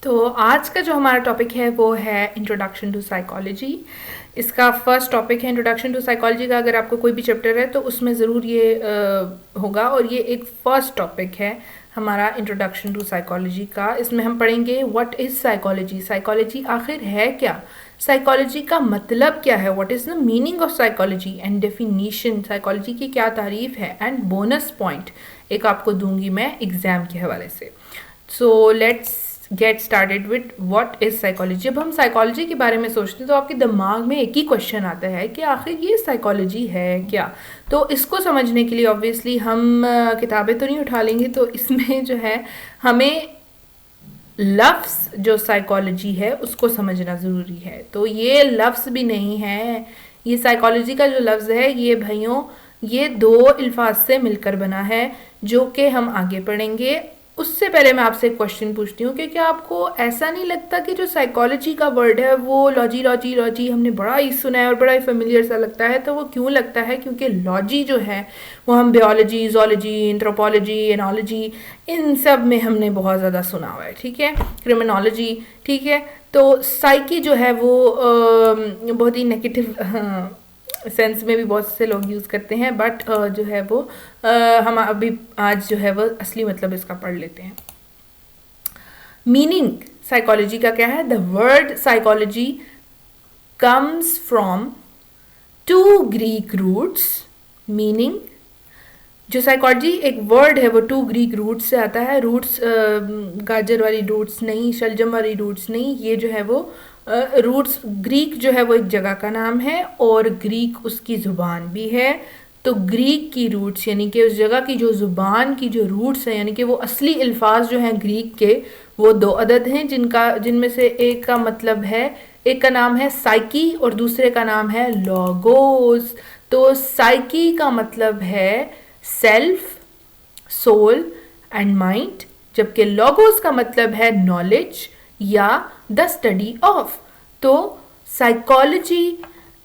तो आज का जो हमारा टॉपिक है वो है इंट्रोडक्शन टू साइकोलॉजी। इसका फर्स्ट टॉपिक है इंट्रोडक्शन टू साइकोलॉजी का। अगर आपको कोई भी चैप्टर है तो उसमें ज़रूर ये होगा, और ये एक फर्स्ट टॉपिक है हमारा इंट्रोडक्शन टू साइकोलॉजी का। इसमें हम पढ़ेंगे व्हाट इज़ साइकोलॉजी, साइकोलॉजी आखिर है क्या, साइकोलॉजी का मतलब क्या है, what is the meaning of psychology and definition, psychology की क्या तारीफ है, एंड बोनस पॉइंट एक आपको दूंगी मैं एग्ज़ाम के हवाले से। So let's get started with what is psychology. जब हम साइकोलॉजी के बारे में सोचते हैं तो आपके दिमाग में एक ही क्वेश्चन आता है कि आखिर ये साइकोलॉजी है क्या। तो इसको समझने के लिए ऑब्वियसली हम किताबें तो नहीं उठा लेंगे, तो इसमें जो है हमें लफ्ज़ जो साइकोलॉजी है उसको समझना ज़रूरी है। तो ये लफ्ज़ भी नहीं है, ये साइकोलॉजी का जो लफ्ज़ है ये भाइयों ये दो अल्फाज से मिलकर बना है, जो कि हम आगे पढ़ेंगे। उससे पहले मैं आपसे एक क्वेश्चन पूछती हूँ कि क्या आपको ऐसा नहीं लगता कि जो साइकोलॉजी का वर्ड है वो लॉजी लॉजी लॉजी हमने बड़ा ही सुना है और बड़ा ही फेमिलियर सा लगता है। तो वो क्यों लगता है? क्योंकि लॉजी जो है वो हम बायोलॉजी, जोलॉजी, एंथ्रोपोलॉजी, एनोलॉजी, इन सब में हमने बहुत ज़्यादा सुना हुआ है, ठीक है, क्रिमिनोलॉजी, ठीक है। तो साइकी जो है वो बहुत ही नेगेटिव सेंस में भी बहुत से लोग यूज़ करते हैं, बट जो है वो हम अभी आज जो है वो असली मतलब इसका पढ़ लेते हैं। मीनिंग साइकोलॉजी का क्या है? The word psychology comes from two Greek roots. Meaning जो साइकोलॉजी एक वर्ड है वो टू ग्रीक रूट्स से आता है। रूट्स गाजर वाली रूट्स नहीं, शलजम वाली रूट्स नहीं, ये जो है वो रूट्स, ग्रीक जो है वो एक जगह का नाम है और ग्रीक उसकी ज़ुबान भी है। तो ग्रीक की रूट्स यानी कि उस जगह की जो ज़ुबान की जो रूट्स हैं, यानी कि वो असली अल्फाज जो हैं ग्रीक के, वो दो अदद हैं जिनमें से एक का मतलब है, एक का नाम है साइकी और दूसरे का नाम है लॉगोस। तो साइकी का मतलब है सेल्फ, सोल एंड माइंड, जबकि लॉगोस का मतलब है नॉलेज या द स्टडी ऑफ। तो साइकोलॉजी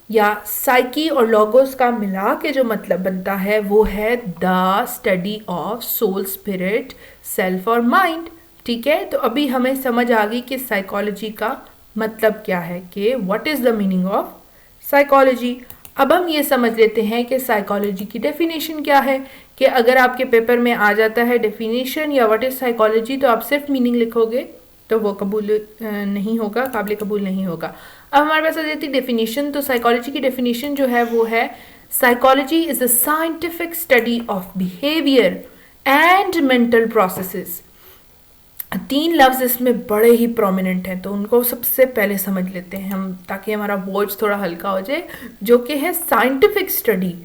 या साइकी और लॉगोस का मिला के जो मतलब बनता है वो है the study of soul, spirit, self और माइंड, ठीक है। तो अभी हमें समझ आ गई कि साइकोलॉजी का मतलब क्या है, कि what is the meaning of psychology. अब हम ये समझ लेते हैं कि साइकोलॉजी की डेफिनेशन क्या है, कि अगर आपके पेपर में आ जाता है डेफिनेशन या व्हाट इज़ साइकोलॉजी तो आप सिर्फ मीनिंग लिखोगे तो वो कबूल नहीं होगा, काबिल कबूल नहीं होगा। अब हमारे पास आ जाती है डेफिनेशन। तो साइकोलॉजी की डेफिनेशन जो है वो है psychology is a scientific study of behaviour and mental processes. तीन लफ्ज़ इसमें बड़े ही प्रोमिनेंट हैं, तो उनको सबसे पहले समझ लेते हैं हम, ताकि हमारा बोझ थोड़ा हल्का हो जाए, जो कि है साइंटिफिक स्टडी,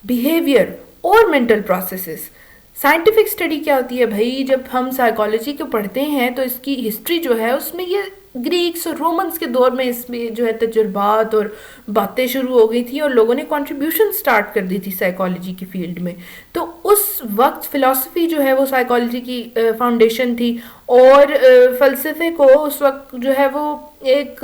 बिहेवियर और मेंटल प्रोसेसेस। साइंटिफिक स्टडी क्या होती है भाई? जब हम साइकोलॉजी को पढ़ते हैं तो इसकी हिस्ट्री जो है उसमें ये ग्रीक्स और रोमन्स के दौर में इसमें जो है तजुर्बात और बातें शुरू हो गई थी और लोगों ने कंट्रीब्यूशन स्टार्ट कर दी थी साइकोलॉजी की फील्ड में। तो उस वक्त फ़िलासफ़ी जो है वो साइकोलॉजी की फाउंडेशन थी, और फ़लसफ़े को उस वक्त जो है वो एक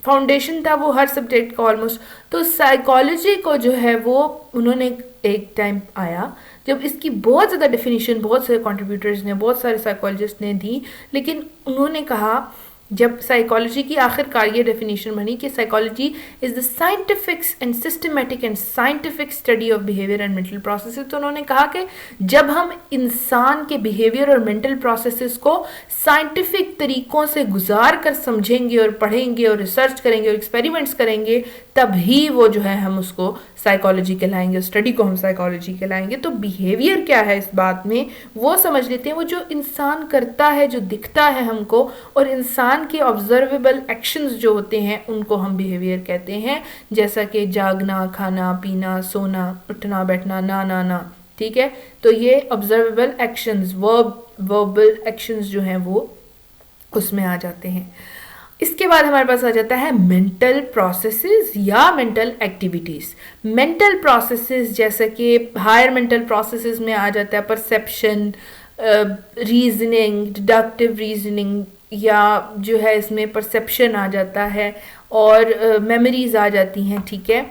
फाउंडेशन था वो हर सब्जेक्ट का ऑलमोस्ट। तो साइकोलॉजी को जो है वो उन्होंने एक टाइम आया जब इसकी बहुत ज़्यादा डेफिनेशन बहुत सारे कंट्रीब्यूटर्स ने, बहुत सारे साइकोलॉजिस्ट ने दी, लेकिन उन्होंने कहा जब साइकोलॉजी की आखिरकार ये डेफिनेशन बनी कि psychology is the scientific and systematic and scientific study of behaviour and mental processes. तो उन्होंने कहा कि जब हम इंसान के बिहेवियर और मेंटल प्रोसेसेस को साइंटिफिक तरीक़ों से गुजार कर समझेंगे और पढ़ेंगे और रिसर्च करेंगे और एक्सपेरिमेंट्स करेंगे, तभी वो जो है हम उसको साइकोलॉजी कहलाएंगे, स्टडी को हम साइकोलॉजी कहलाएंगे। तो बिहेवियर क्या है इस बात में वो समझ लेते हैं। वो जो इंसान करता है, जो दिखता है हमको, और इंसान के ऑब्जर्वेबल एक्शंस जो होते हैं उनको हम बिहेवियर कहते हैं, जैसा कि जागना, खाना पीना, सोना, उठना बैठना, ना, ठीक है। तो ये ऑब्जर्वेबल एक्शंस, वर्बल एक्शंस जो हैं वो उसमें आ जाते हैं। इसके बाद हमारे पास आ जाता है मेंटल प्रोसेसेस या मेंटल एक्टिविटीज़। मेंटल प्रोसेसेस जैसे कि हायर मेंटल प्रोसेसेस में आ जाता है परसेप्शन, रीजनिंग, डिडक्टिव रीजनिंग, या जो है इसमें परसेप्शन आ जाता है और मेमोरीज आ जाती हैं, ठीक है।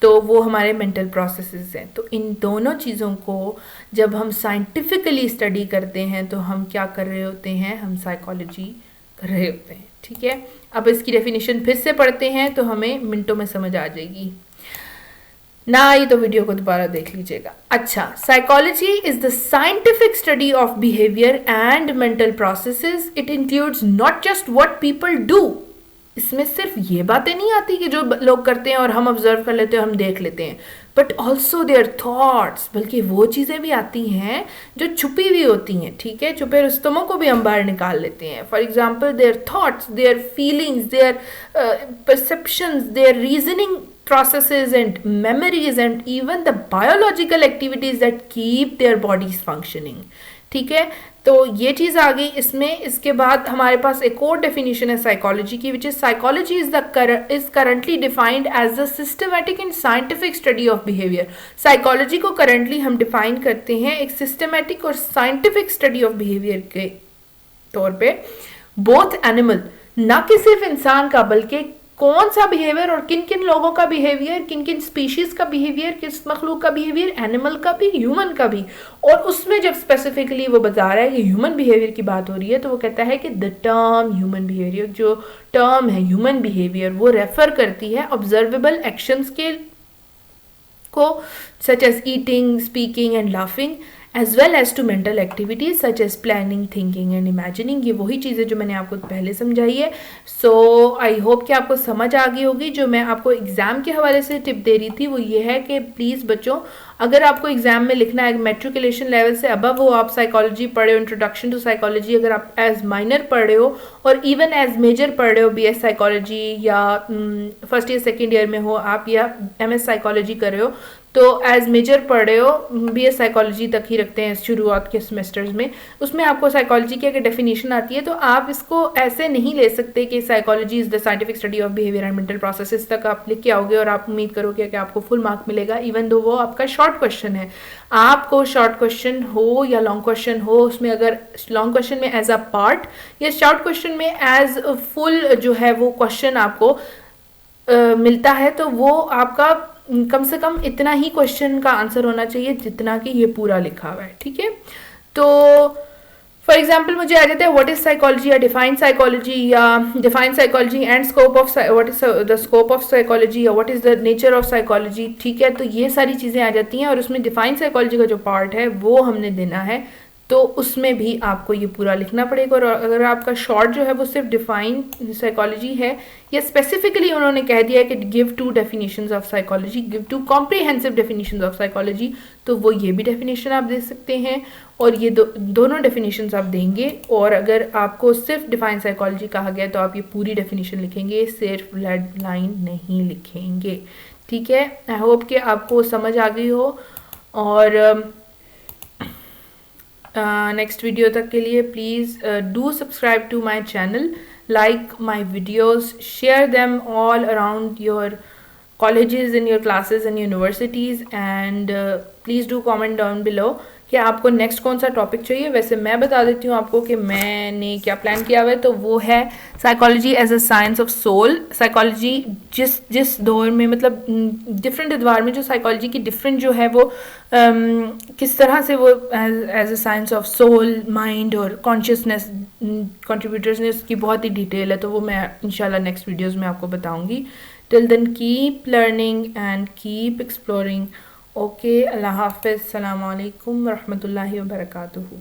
तो वो हमारे मेंटल प्रोसेसेस हैं। तो इन दोनों चीज़ों को जब हम साइंटिफिकली स्टडी करते हैं तो हम क्या कर रहे होते हैं, हम साइकोलॉजी कर रहे होते हैं। ठीक है, अब इसकी डेफिनेशन फिर से पढ़ते हैं तो हमें मिनटों में समझ आ जाएगी ना। ये तो वीडियो को दोबारा देख लीजिएगा। अच्छा, psychology is the scientific study of behaviour and mental processes. It includes not just what people do, इसमें सिर्फ ये बातें नहीं आती कि जो लोग करते हैं और हम ऑब्जर्व कर लेते हैं, हम देख लेते हैं, बट ऑल्सो देयर थॉट्स, बल्कि वो चीज़ें भी आती हैं जो छुपी हुई होती हैं। ठीक है, छुपे रुस्तमों को भी हम बाहर निकाल लेते हैं। For example their thoughts, their feelings, their perceptions, their reasoning processes and memories and even the biological activities that keep their bodies functioning। ठीक है, तो ये चीज़ आ गई इसमें। इसके बाद हमारे पास एक और डेफिनेशन है साइकोलॉजी की, which is psychology is currently defined as the systematic and scientific study of behaviour. Psychology को करंटली हम डिफाइन करते हैं एक सिस्टमैटिक और साइंटिफिक स्टडी ऑफ बिहेवियर के तौर पे, बोथ एनिमल, ना कि सिर्फ इंसान का, बल्कि कौन सा बिहेवियर और किन किन लोगों का बिहेवियर, किन किन स्पीशीज का बिहेवियर, किस मखलूक का बिहेवियर, एनिमल का भी, ह्यूमन का भी। और उसमें जब स्पेसिफिकली वो बता रहा है कि ह्यूमन बिहेवियर की बात हो रही है तो वो कहता है कि द टर्म ह्यूमन बिहेवियर, जो टर्म है ह्यूमन बिहेवियर, वो रेफर करती है ऑब्जर्वेबल एक्शंस के को, such as eating, speaking and laughing, as well as to mental activities such as planning, thinking and imagining। ये वही चीज़ें जो मैंने आपको पहले समझाई है। सो आई होप कि आपको समझ आ गई होगी। जो मैं आपको एग्ज़ाम के हवाले से टिप दे रही थी वो ये है कि प्लीज़ बच्चों, अगर आपको एग्जाम में लिखना है मैट्रिकुलेशन लेवल से अबव हो, आप साइकोलॉजी पढ़े हो, इंट्रोडक्शन टू साइकोलॉजी, अगर आप एज माइनर पढ़ रहे हो और इवन एज मेजर पढ़ रहे हो, बीएस साइकोलॉजी या फर्स्ट ईयर सेकेंड ईयर में हो आप, या एमएस साइकोलॉजी कर रहे हो, तो एज मेजर पढ़ रहे हो, बीएस साइकोलॉजी तक ही रखते हैं शुरुआत के सेमेस्टर्स में, उसमें आपको साइकोलॉजी की अगर डेफिनेशन आती है तो आप इसको ऐसे नहीं ले सकते कि psychology is the scientific study of behaviour and mental processes तक आप लिख के आओगे और आप उम्मीद करोगे कि आपको फुल मार्क मिलेगा, इवन दो वो आपका शॉर्ट क्वेश्चन है। आपको शॉर्ट क्वेश्चन हो या लॉन्ग क्वेश्चन हो, उसमें अगर लॉन्ग क्वेश्चन में एज अ पार्ट या शॉर्ट क्वेश्चन में एज फुल जो है वो क्वेश्चन आपको मिलता है, तो वो आपका कम से कम इतना ही क्वेश्चन का आंसर होना चाहिए जितना कि ये पूरा लिखा हुआ है। ठीक है, तो फॉर एग्जाम्पल मुझे आ जाता है व्हाट इज साइकोलॉजी या डिफाइन साइकोलॉजी, या define psychology and scope of what is the scope of psychology, या what is the nature of psychology. ठीक है, तो ये सारी चीज़ें आ जाती हैं और उसमें डिफाइन साइकोलॉजी का जो पार्ट है वो हमने देना है, तो उसमें भी आपको ये पूरा लिखना पड़ेगा। और अगर आपका शॉर्ट जो है वो सिर्फ डिफाइन साइकोलॉजी है, या स्पेसिफिकली उन्होंने कह दिया है कि give two definitions of psychology, give two comprehensive definitions of psychology, तो वो ये भी डेफिनेशन आप दे सकते हैं और ये दोनों डेफिनेशंस आप देंगे। और अगर आपको सिर्फ डिफाइन साइकोलॉजी कहा गया तो आप ये पूरी डेफिनेशन लिखेंगे, सिर्फ रेड लाइन नहीं लिखेंगे। ठीक है, आई होप कि आपको समझ आ गई हो। और नेक्स्ट वीडियो तक के लिए please do subscribe to my channel, like my videos, share them all around your colleges and your classes and universities, and please do comment down below कि आपको नेक्स्ट कौन सा टॉपिक चाहिए। वैसे मैं बता देती हूँ आपको कि मैंने क्या प्लान किया हुआ है, तो वो है psychology as a science of soul. Psychology जिस दौर में, मतलब डिफरेंट अदवार में जो साइकोलॉजी की डिफरेंट जो है वो किस तरह से वो as a science of soul, mind और कॉन्शियसनेस कंट्रीब्यूटर्स ने, उसकी बहुत ही डिटेल है, तो वो मैं इंशाल्लाह नेक्स्ट वीडियोज़ में आपको बताऊँगी। Till then keep learning and keep exploring. Okay, अल्लाह हाफ़िज़, अस्सलामु अलैकुम व रहमतुल्लाहि व बरकातुहू।